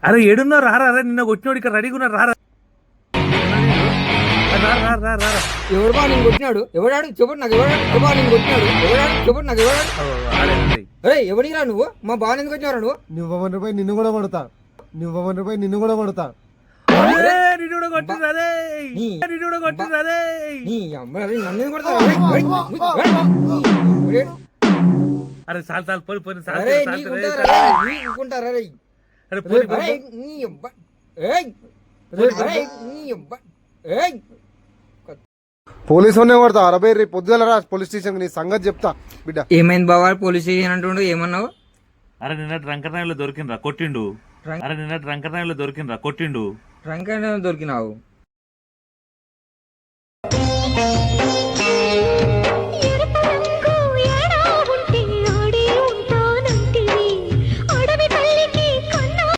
అరే ఏడున్నా రారా అరే నిన్న కొట్టినోడు ఇక్కడ రెడీగా ఉన్నారు రారా ఎవడు బా నేను కొట్టినాడు? ఎవడాడు చెప్పడు నాకు. ఎవడాడు బా నేను కొట్టినాడు? ఎవడాడు చెప్పడు నాకు. ఎవడాడు? అరే ఎవడిరా నువ్వు? మా బాగా ఎందుకు వచ్చినారా నువ్వు? నువ్వు రూపాయి నిన్ను కూడా కొడతా. నువ్వు రూపాయి నిన్ను కూడా కొడతా. నీ అమ్మ నన్ను కొడతారా? అరే చాలు చాలు పోయి పోయి అరే నీకుంటారా? నీ అబ్బ ఏయ్ పోలీసు వాడినే కొడతా. అరవై రేపు పొద్దుగల రా పోలీస్ స్టేషన్ నీ సంగతి చెప్తా బిడ్డ. ఏమైంది బాబా? పోలీస్ స్టేషన్ అంటుండు. ఏమన్నావు? అరే నిన్న రంకనాయలో దొరికిండ్రా కొట్టిండు. అరే నిన్న రంకనాయలో దొరికిండ్రా కొట్టిండు. రంకనాయలో దొరికినావు?